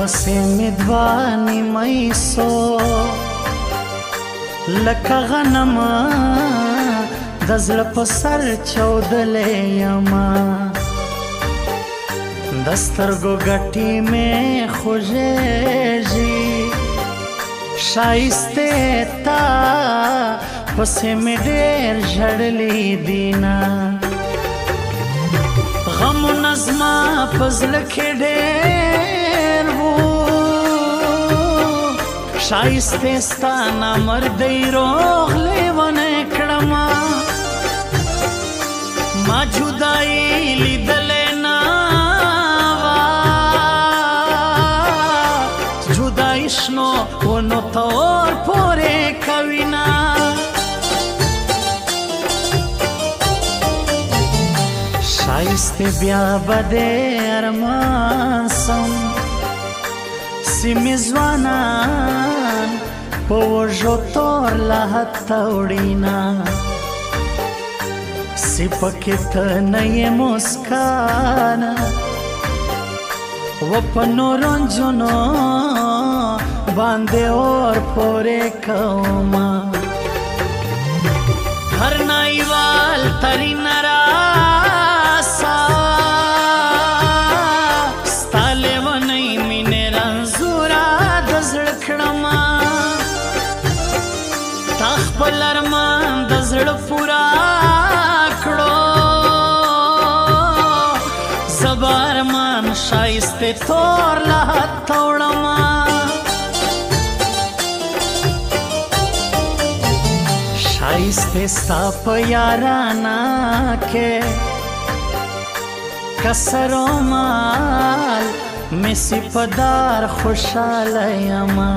پسې مې دوه نیمۍ سو لکه غنم د زړه په سر چودلې یما د سترګو ګټې مې خوږېږي ښایستې تا پسې مې ډېر ژړلي دینه غمونه زما په زړه کې ډېر وو ښایستې ستا نامردۍ روغ لیونی کړمه ما جدایي لیدلې نه وه جدایي شنو ونو ته اور پورې کوینه ښایستې بیا به دې ارمان سم سیمې ځوانان په وږو تور لحد ته وړینه سی پکې ته نه یې مسکانه و په نورو نجونو باندې اور پورې کومه هر نایوال ترینه راسه ستا لیونۍ مینې رنځوره د زړه کړمه تا خپل ارمان د زړه پوره کړو زه به ارمان ښایستې تور لحد ته وړمه ښایستې ستا په یارانه کې کسر و مال مې صفدار خوشحاله یمه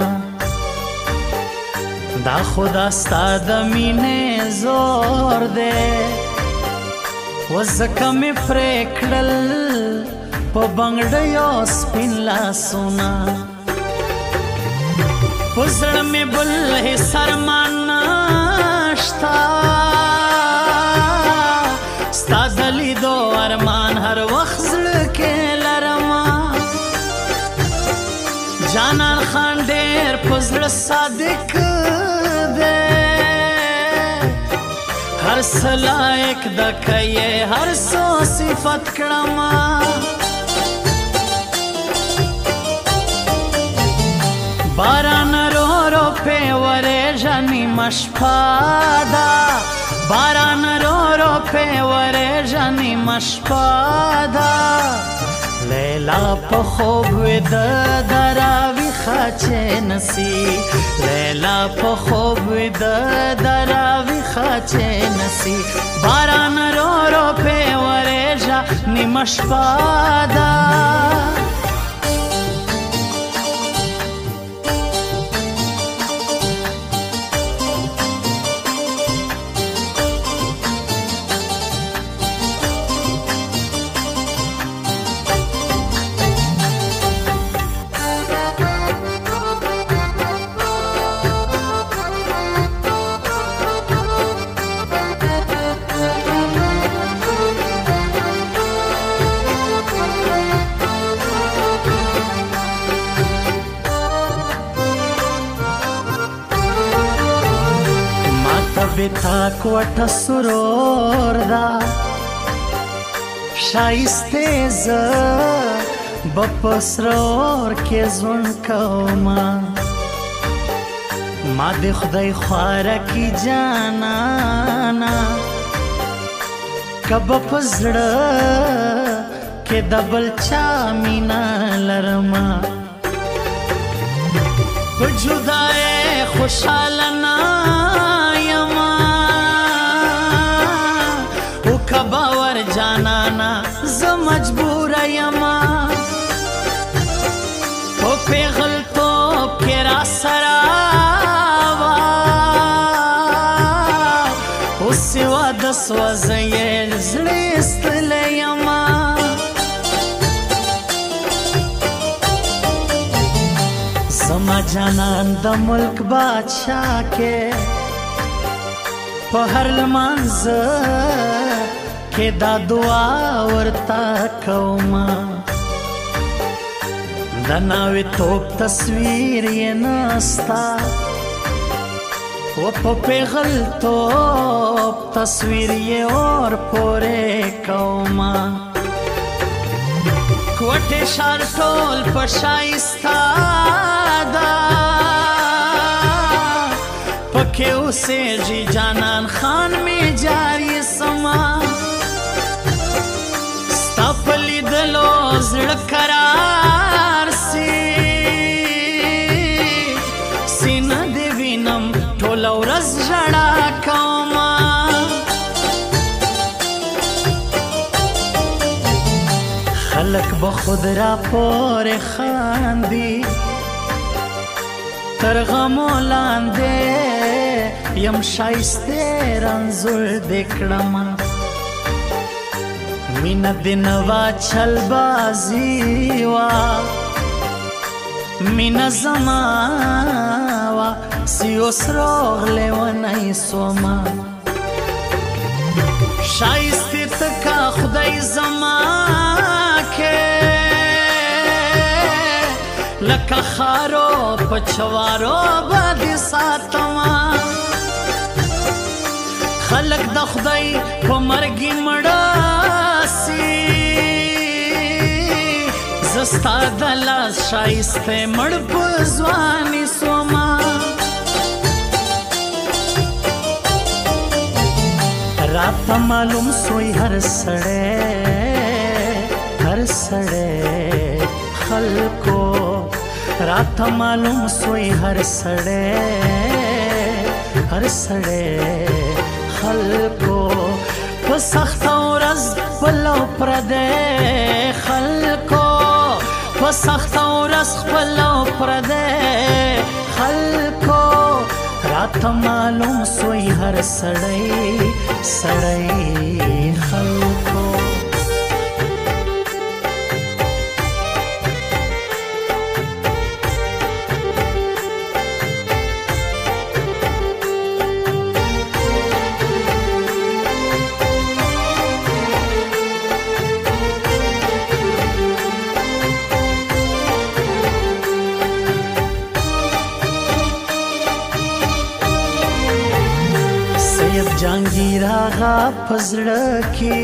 دا خو دا ستا د مینې زور دی و ځکه مې پرې کړل په بنګړیو سپین لاسونه په زړه مې بل هېڅ ارمان نشته ستا د لیدو ارمان هر وخت زړه کې لرمه جانان خان ډېر په زړه صادق دی هر څه لایق ده که یې هر څه صفت کړمه باران رو رو پې ورېږه نیمه شپه ده باران رو رو پې ورېږه نیمه شپه ده لیلا په خوب ویده ده راویښه چې نسي لیلا په خوب ویده ده راویښه چې نسي باران رو رو پې ورېږه نیمه شپه ده بتا کوټه سرور دا ښایستې زه به په سرور کې ژوند کومه ما د خدای خواره کې جانانه که به په زړه کې د بل چا مینه لرمه په جدایۍ خوشحاله نه باور جانانا زه مجبوره یمه په پیغلتوب کې راسره وه اوس یې واده سوه زه یې زړه ایستلی یمه زما جانان د ملک بادشاه کې په هر لمانځه کې دا دعا ورته کومه د ناوې توپ تصویر یې نستا و په پیغلتوب تصویر یې اور پورې کوما کوټې ښار ټول په ښایسته ده پکې اوسېږي جانان خان مې جاري سما ستا په لیدلو زړه کرار سي سینه دې وینم ټوله ورځ ژړا کومه خلک به خود را پورې خاندي تر غمو لاندې یم ښایستې رنځور دې کړمه مینه دې نه وه چلبازي وه مینه زما وه سی اوس روغ لیونی سومه ښایستې ته که خدای زما کې لکه خارو په چوارو به دې ساتمه خلک د خدای په مرګي مړه سي زه ستا د لاس ښایستی مړ په ځواني سومه راته معلوم سوی هر سړی خلکو راته معلوم سوی هر سړی خلکو په سخته ورځ خپل او پردی خلکو په سخته ورځ خپل او پردی خلکو راته معلوم سوی هر سړی خلکو جانگیر آغا پزړه کې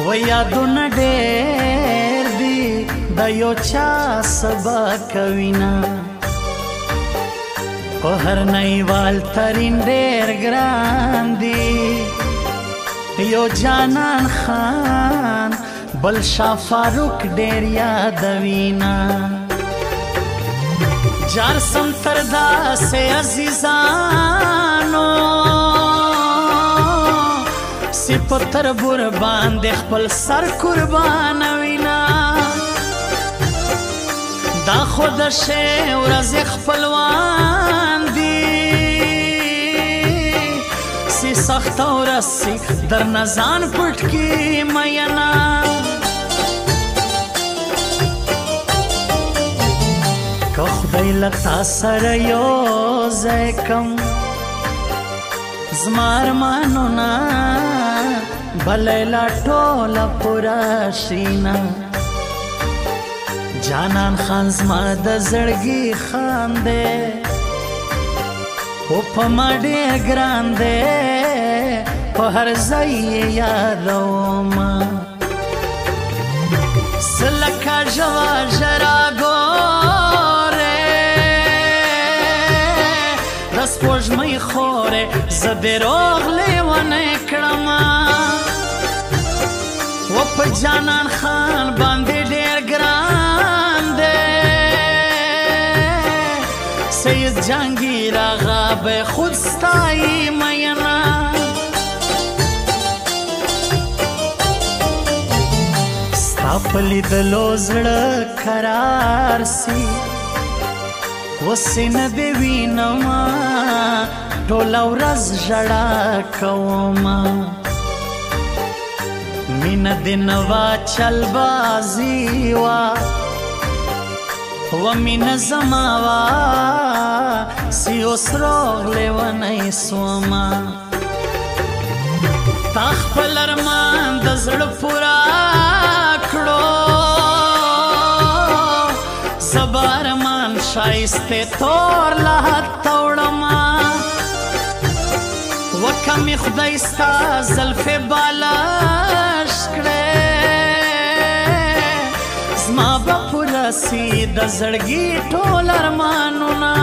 و یادونه ډېر دي د یو چا سبا کوینا په هر نایوال ترین ډېر ګران دي یو جانان خان بل شاه فاروق ډېر یادوینا جار سم تر داسې عزیزانو سی په تربور باندې خپل سر قربانوینا دا خو د ښې ورځې خپلوان دي سی سخته ورځ سي درنه ځان پټ کړي مینا که خدای له تا سره یو ځای کم زما ارمانونه به لیلا ټوله پوره شینا جانان خان زما د زړګي خان دی او په ما ډېر ګران دی په هر ځای یې یادومه زه لکه ژوه ژړا سپوږمۍ خورې زه دې روغ لیونی کړمه و په جانان خان باندې ډېر ګران دی سید جهانګیر آغا به خود ستایي مینا ستا په لیدلو زړه کرار سي وسینه دې وینما ټوله ورځ ژړا کومه مینه دې نه وه چلبازي وه و مینه زما وه سی اوس روغ لیونی سومه تا خپل ارمان د زړه پوره کړو زبارمان شایسته تور لحد توڑما وکمی خدای ستا زلف بالاش کړه زما به پوره سي د زړګي ټول ارمانونه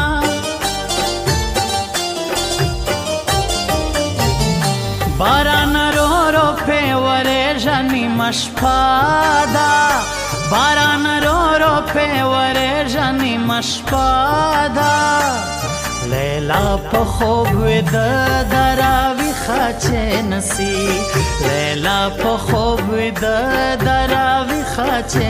باران رو رو په ورېږه نیمه شپه ده باران رو رو په ورېږه نیمه شپه ده لیلا په خوب ویده د راویښه چې نسي لیلا په خوب ویده د راویښه چې